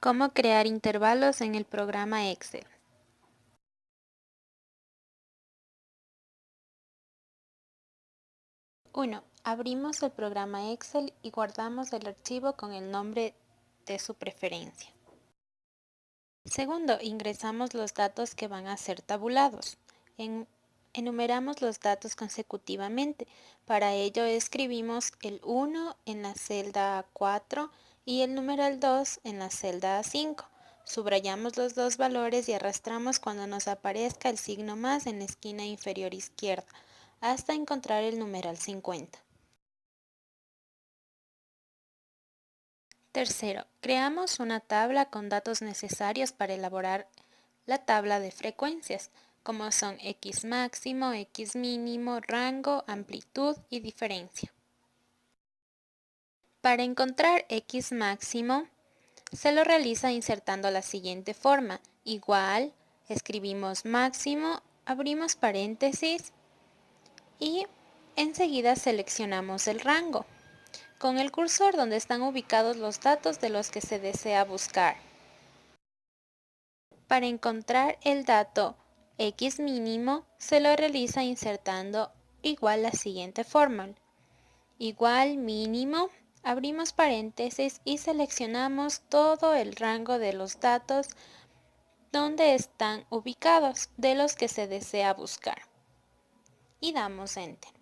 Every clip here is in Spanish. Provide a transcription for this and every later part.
¿Cómo crear intervalos en el programa Excel? Uno, abrimos el programa Excel y guardamos el archivo con el nombre de su preferencia. Segundo, ingresamos los datos que van a ser tabulados. Enumeramos los datos consecutivamente. Para ello escribimos el 1 en la celda A4 y el numeral 2 en la celda A5. Subrayamos los dos valores y arrastramos cuando nos aparezca el signo más en la esquina inferior izquierda, hasta encontrar el numeral 50. Tercero, creamos una tabla con datos necesarios para elaborar la tabla de frecuencias, como son X máximo, X mínimo, rango, amplitud y diferencia. Para encontrar X máximo, se lo realiza insertando la siguiente forma. Igual, escribimos máximo, abrimos paréntesis y enseguida seleccionamos el rango, con el cursor donde están ubicados los datos de los que se desea buscar. Para encontrar el dato X mínimo, se lo realiza insertando igual la siguiente fórmula. Igual mínimo, abrimos paréntesis y seleccionamos todo el rango de los datos donde están ubicados de los que se desea buscar. Y damos Enter.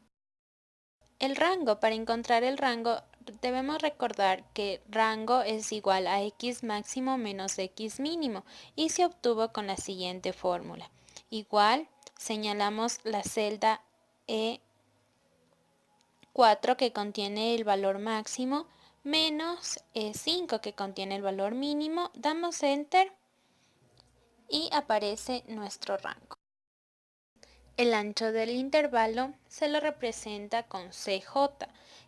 El rango, para encontrar el rango, debemos recordar que rango es igual a X máximo menos X mínimo y se obtuvo con la siguiente fórmula. Igual, señalamos la celda E4 que contiene el valor máximo menos E5 que contiene el valor mínimo, damos Enter y aparece nuestro rango. El ancho del intervalo se lo representa con CJ,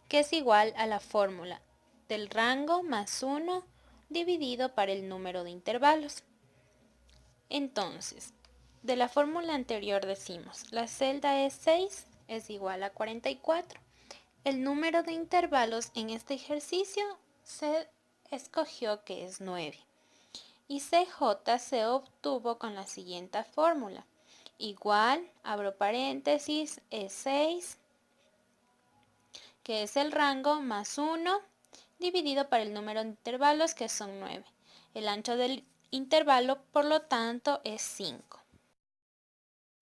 que es igual a la fórmula del rango más 1 dividido por el número de intervalos. Entonces, de la fórmula anterior decimos, la celda E6 es igual a 44. El número de intervalos en este ejercicio se escogió que es 9. Y CJ se obtuvo con la siguiente fórmula. Igual, abro paréntesis, E6, que es el rango, más 1, dividido por el número de intervalos, que son 9. El ancho del intervalo, por lo tanto, es 5.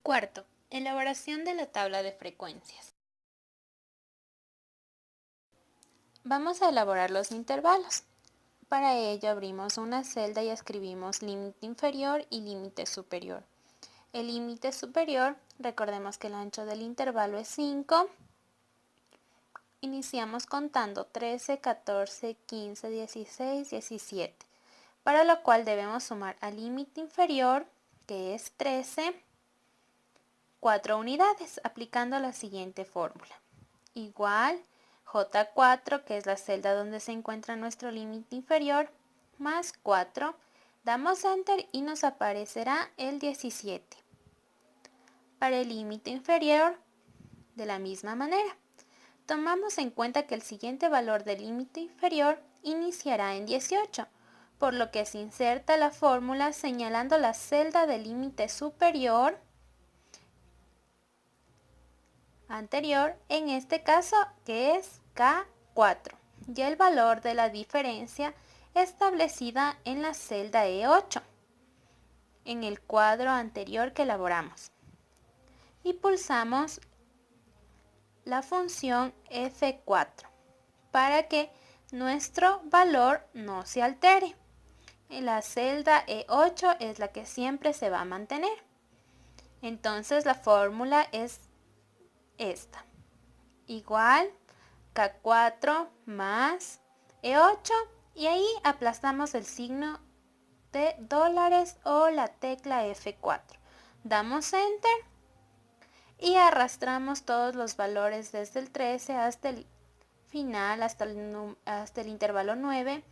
Cuarto, elaboración de la tabla de frecuencias. Vamos a elaborar los intervalos. Para ello abrimos una celda y escribimos límite inferior y límite superior. El límite superior, recordemos que el ancho del intervalo es 5. Iniciamos contando 13, 14, 15, 16, 17, para lo cual debemos sumar al límite inferior, que es 13, 4 unidades, aplicando la siguiente fórmula. Igual J4, que es la celda donde se encuentra nuestro límite inferior, más 4, damos Enter y nos aparecerá el 17. Para el límite inferior, de la misma manera, tomamos en cuenta que el siguiente valor del límite inferior iniciará en 18, por lo que se inserta la fórmula señalando la celda del límite superior anterior, en este caso que es K4, y el valor de la diferencia establecida en la celda E8, en el cuadro anterior que elaboramos. Y pulsamos la función F4 para que nuestro valor no se altere. La celda E8 es la que siempre se va a mantener. Entonces la fórmula es esta. Igual K4 más E8 y ahí aplastamos el signo de dólares o la tecla F4. Damos Enter y arrastramos todos los valores desde el 13 hasta el final, hasta el intervalo 9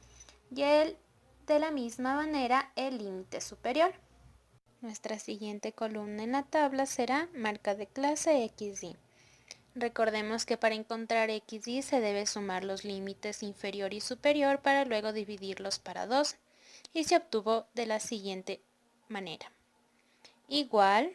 y de la misma manera el límite superior. Nuestra siguiente columna en la tabla será marca de clase XY. Recordemos que para encontrar XY se debe sumar los límites inferior y superior para luego dividirlos para 2. y se obtuvo de la siguiente manera. Igual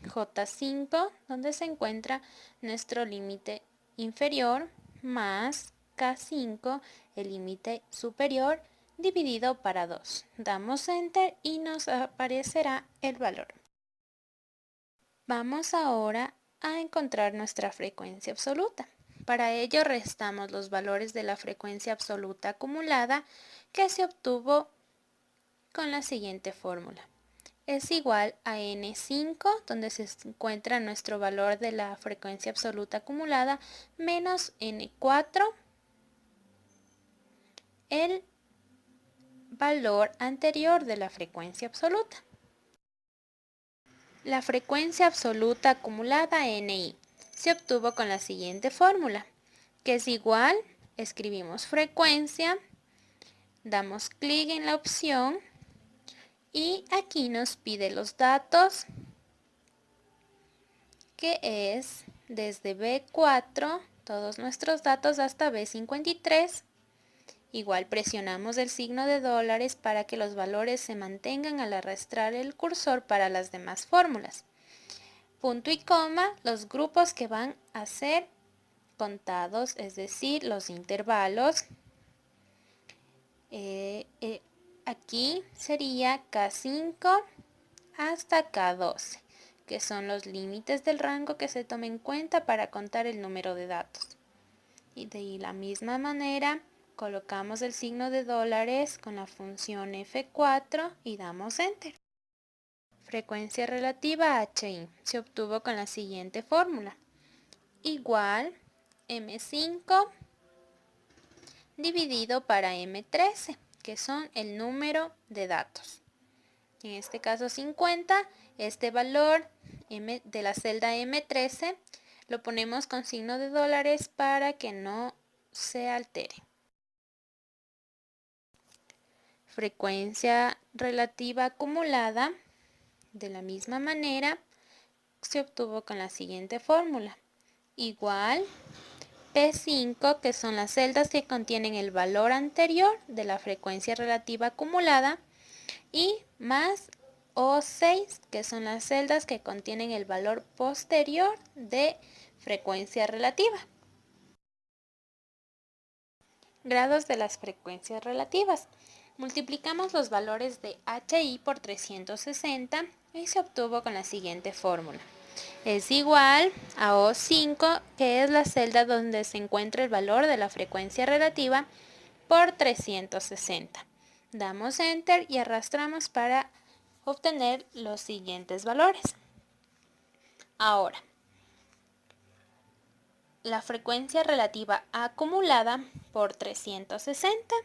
J5, donde se encuentra nuestro límite inferior, más K5, el límite superior, dividido para 2. Damos Enter y nos aparecerá el valor. Vamos ahora a encontrar nuestra frecuencia absoluta. Para ello restamos los valores de la frecuencia absoluta acumulada que se obtuvo con la siguiente fórmula. Es igual a N5, donde se encuentra nuestro valor de la frecuencia absoluta acumulada, menos N4, el valor anterior de la frecuencia absoluta. La frecuencia absoluta acumulada NI se obtuvo con la siguiente fórmula, que es igual, escribimos frecuencia, damos clic en la opción y aquí nos pide los datos, que es desde B4, todos nuestros datos hasta B53. Igual presionamos el signo de dólares para que los valores se mantengan al arrastrar el cursor para las demás fórmulas. Punto y coma, los grupos que van a ser contados, es decir, los intervalos. Aquí sería K5 hasta K12, que son los límites del rango que se toma en cuenta para contar el número de datos. Y de la misma manera, colocamos el signo de dólares con la función F4 y damos Enter. Frecuencia relativa HI se obtuvo con la siguiente fórmula. Igual M5 dividido para M13, que son el número de datos. En este caso 50, este valor de la celda M13 lo ponemos con signo de dólares para que no se altere. Frecuencia relativa acumulada, de la misma manera, se obtuvo con la siguiente fórmula. Igual P5, que son las celdas que contienen el valor anterior de la frecuencia relativa acumulada, y más O6, que son las celdas que contienen el valor posterior de frecuencia relativa. Grados de las frecuencias relativas. Multiplicamos los valores de HI por 360 y se obtuvo con la siguiente fórmula. Es igual a O5, que es la celda donde se encuentra el valor de la frecuencia relativa, por 360. Damos Enter y arrastramos para obtener los siguientes valores. Ahora, la frecuencia relativa acumulada por 360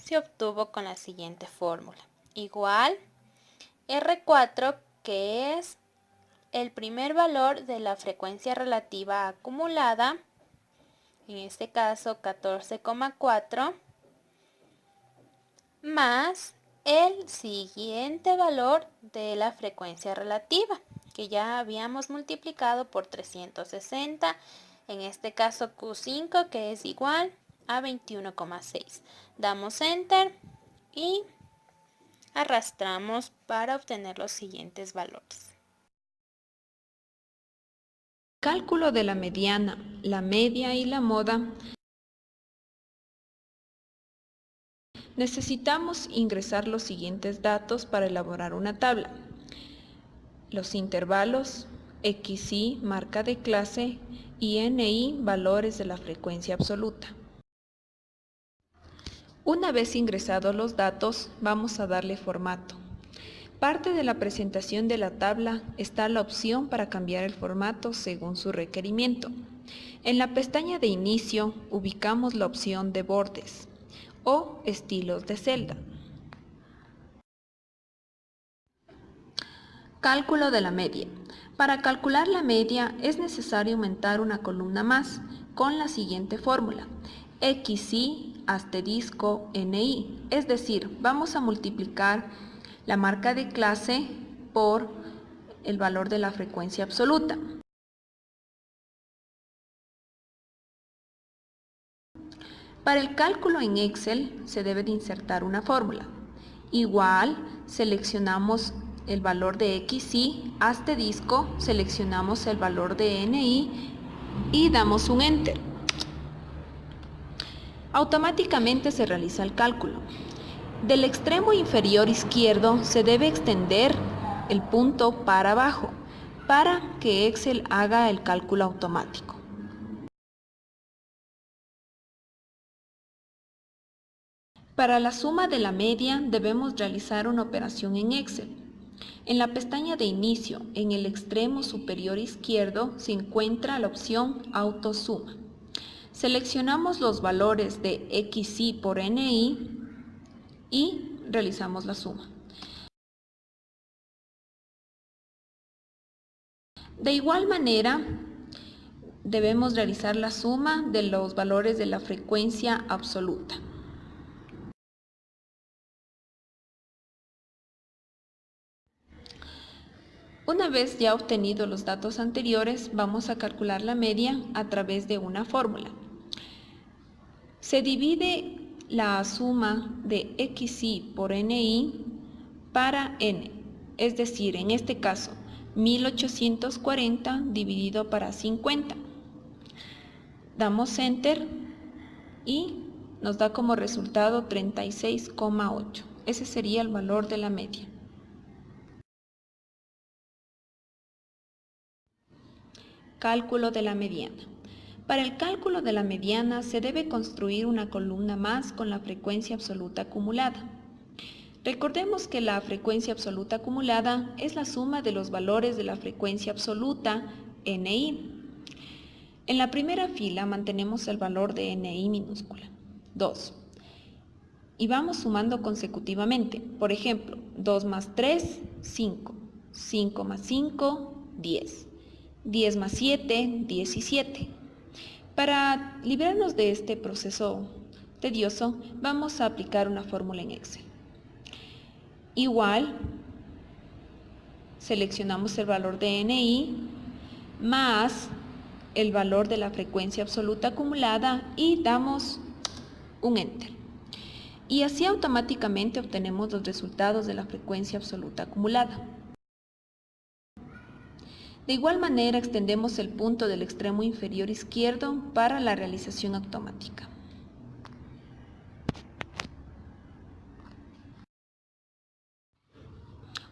se obtuvo con la siguiente fórmula. Igual R4, que es el primer valor de la frecuencia relativa acumulada, en este caso 14,4, más el siguiente valor de la frecuencia relativa, que ya habíamos multiplicado por 360, en este caso Q5, que es igual a 21,6. Damos Enter y arrastramos para obtener los siguientes valores. Cálculo de la mediana, la media y la moda. Necesitamos ingresar los siguientes datos para elaborar una tabla. Los intervalos, XI, marca de clase, y NI, valores de la frecuencia absoluta. Una vez ingresados los datos, vamos a darle formato. Parte de la presentación de la tabla está la opción para cambiar el formato según su requerimiento. En la pestaña de inicio ubicamos la opción de bordes o estilos de celda. Cálculo de la media. Para calcular la media es necesario aumentar una columna más con la siguiente fórmula. XI asterisco NI, es decir, vamos a multiplicar la marca de clase por el valor de la frecuencia absoluta. Para el cálculo en Excel se debe de insertar una fórmula. Igual, seleccionamos el valor de XY, asterisco, seleccionamos el valor de NY y damos un Enter. Automáticamente se realiza el cálculo. Del extremo inferior izquierdo se debe extender el punto para abajo para que Excel haga el cálculo automático. Para la suma de la media debemos realizar una operación en Excel. En la pestaña de inicio, en el extremo superior izquierdo, se encuentra la opción Autosuma. Seleccionamos los valores de XY por NY y realizamos la suma. De igual manera, debemos realizar la suma de los valores de la frecuencia absoluta. Una vez ya obtenidos los datos anteriores, vamos a calcular la media a través de una fórmula. Se divide la suma de XY por NY para N, es decir, en este caso, 1840 dividido para 50. Damos Enter y nos da como resultado 36,8. Ese sería el valor de la media. Cálculo de la mediana. Para el cálculo de la mediana se debe construir una columna más con la frecuencia absoluta acumulada. Recordemos que la frecuencia absoluta acumulada es la suma de los valores de la frecuencia absoluta NI. En la primera fila mantenemos el valor de NI minúscula, 2. Y vamos sumando consecutivamente. Por ejemplo, 2 más 3, 5. 5 más 5, 10. 10 más 7, 17. Para librarnos de este proceso tedioso, vamos a aplicar una fórmula en Excel. Igual, seleccionamos el valor de NI más el valor de la frecuencia absoluta acumulada y damos un Enter. Y así automáticamente obtenemos los resultados de la frecuencia absoluta acumulada. De igual manera extendemos el punto del extremo inferior izquierdo para la realización automática.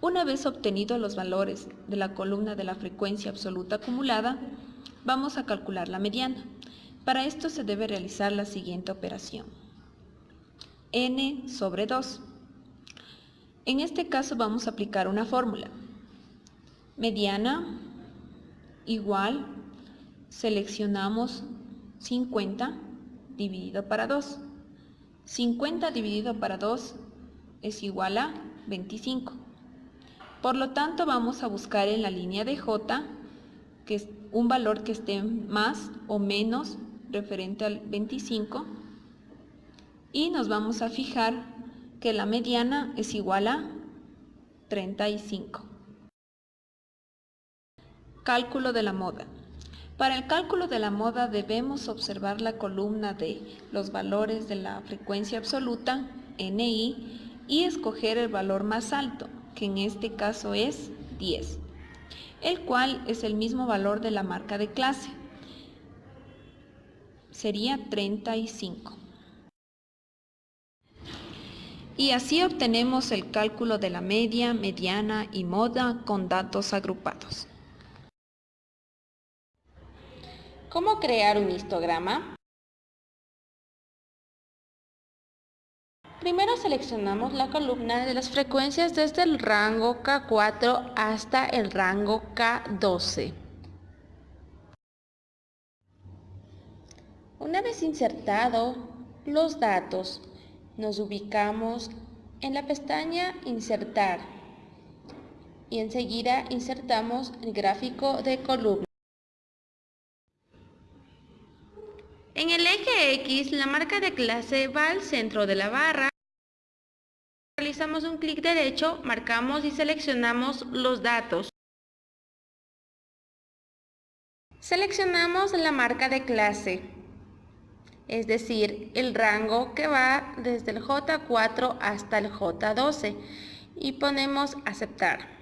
Una vez obtenidos los valores de la columna de la frecuencia absoluta acumulada, vamos a calcular la mediana. Para esto se debe realizar la siguiente operación. N sobre 2. En este caso vamos a aplicar una fórmula. Mediana igual, seleccionamos 50 dividido para 2. 50 dividido para 2 es igual a 25. Por lo tanto, vamos a buscar en la línea de J que es un valor que esté más o menos referente al 25 y nos vamos a fijar que la mediana es igual a 35. Cálculo de la moda. Para el cálculo de la moda debemos observar la columna de los valores de la frecuencia absoluta, NI, y escoger el valor más alto, que en este caso es 10, el cual es el mismo valor de la marca de clase. Sería 35. Y así obtenemos el cálculo de la media, mediana y moda con datos agrupados. ¿Cómo crear un histograma? Primero seleccionamos la columna de las frecuencias desde el rango K4 hasta el rango K12. Una vez insertado los datos, nos ubicamos en la pestaña Insertar y enseguida insertamos el gráfico de columna. En el eje X, la marca de clase va al centro de la barra. Realizamos un clic derecho, marcamos y seleccionamos los datos. Seleccionamos la marca de clase. es decir, el rango que va desde el J4 hasta el J12, y ponemos aceptar.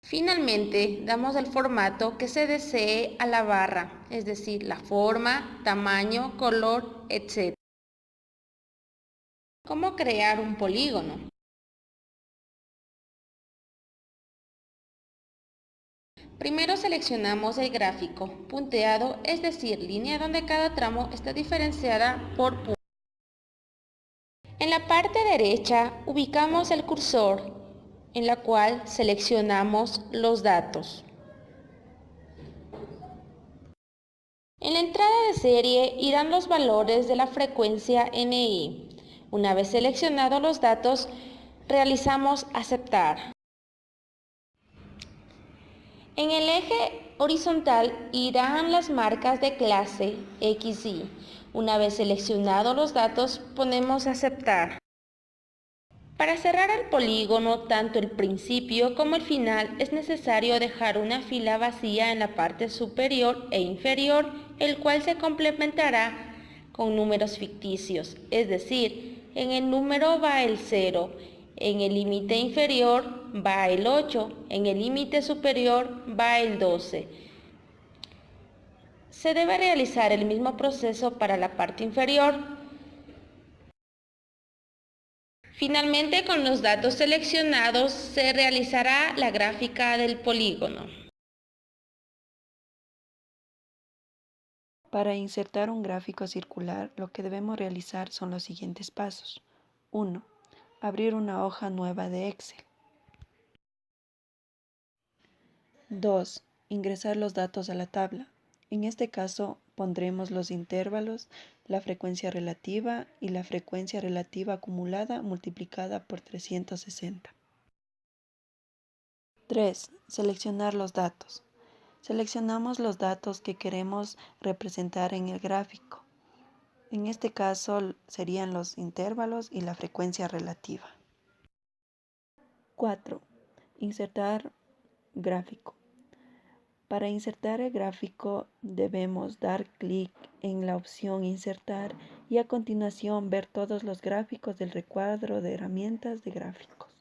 Finalmente, damos el formato que se desee a la barra, es decir, la forma, tamaño, color, etc. ¿Cómo crear un polígono? Primero seleccionamos el gráfico punteado, es decir, línea donde cada tramo está diferenciada por puntos. En la parte derecha ubicamos el cursor, en la cual seleccionamos los datos. En la entrada de serie irán los valores de la frecuencia NI. Una vez seleccionados los datos, realizamos aceptar. En el eje horizontal irán las marcas de clase X, Y. Una vez seleccionados los datos, ponemos aceptar. Para cerrar el polígono, tanto el principio como el final, es necesario dejar una fila vacía en la parte superior e inferior, el cual se complementará con números ficticios, es decir, en el número va el 0, en el límite inferior va el 8, en el límite superior va el 12. Se debe realizar el mismo proceso para la parte inferior. Finalmente, con los datos seleccionados se realizará la gráfica del polígono. Para insertar un gráfico circular, lo que debemos realizar son los siguientes pasos. 1. Abrir una hoja nueva de Excel. 2. Ingresar los datos a la tabla. En este caso, pondremos los intervalos, la frecuencia relativa y la frecuencia relativa acumulada multiplicada por 360. 3. Seleccionar los datos. Seleccionamos los datos que queremos representar en el gráfico. En este caso serían los intervalos y la frecuencia relativa. 4. Insertar gráfico. Para insertar el gráfico debemos dar clic en la opción Insertar y a continuación ver todos los gráficos del recuadro de herramientas de gráficos.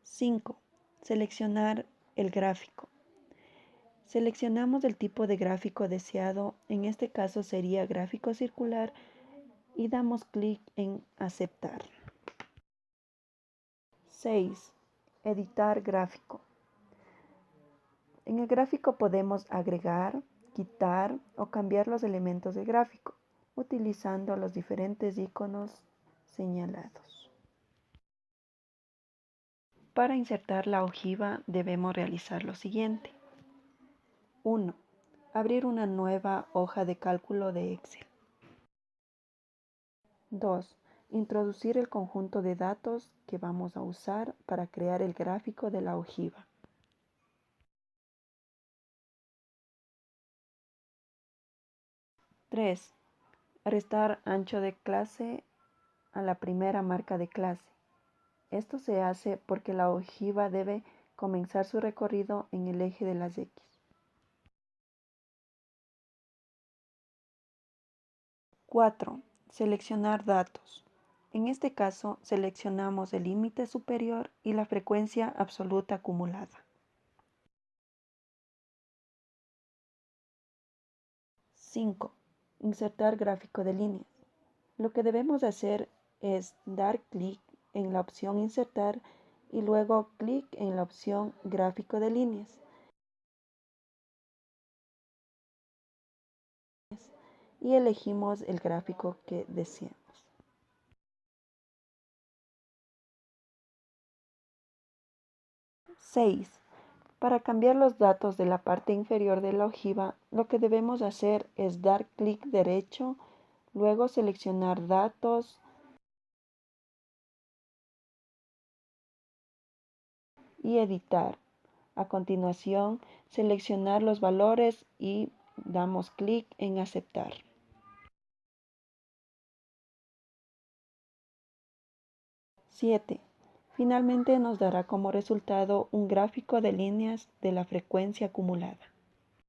5. Seleccionar el gráfico. Seleccionamos el tipo de gráfico deseado, en este caso sería gráfico circular, y damos clic en Aceptar. 6. Editar gráfico. En el gráfico podemos agregar, quitar o cambiar los elementos del gráfico, utilizando los diferentes iconos señalados. Para insertar la ojiva debemos realizar lo siguiente. 1. Abrir una nueva hoja de cálculo de Excel. 2. Introducir el conjunto de datos que vamos a usar para crear el gráfico de la ojiva. 3. Restar ancho de clase a la primera marca de clase. Esto se hace porque la ojiva debe comenzar su recorrido en el eje de las X. 4. Seleccionar datos. En este caso, seleccionamos el límite superior y la frecuencia absoluta acumulada. 5. Insertar gráfico de líneas. Lo que debemos hacer es dar clic en la opción Insertar y luego clic en la opción Gráfico de líneas. Y elegimos el gráfico que deseamos. 6. Para cambiar los datos de la parte inferior de la ojiva, lo que debemos hacer es dar clic derecho, luego seleccionar datos y editar. A continuación, seleccionar los valores y damos clic en aceptar. 7. Finalmente nos dará como resultado un gráfico de líneas de la frecuencia acumulada.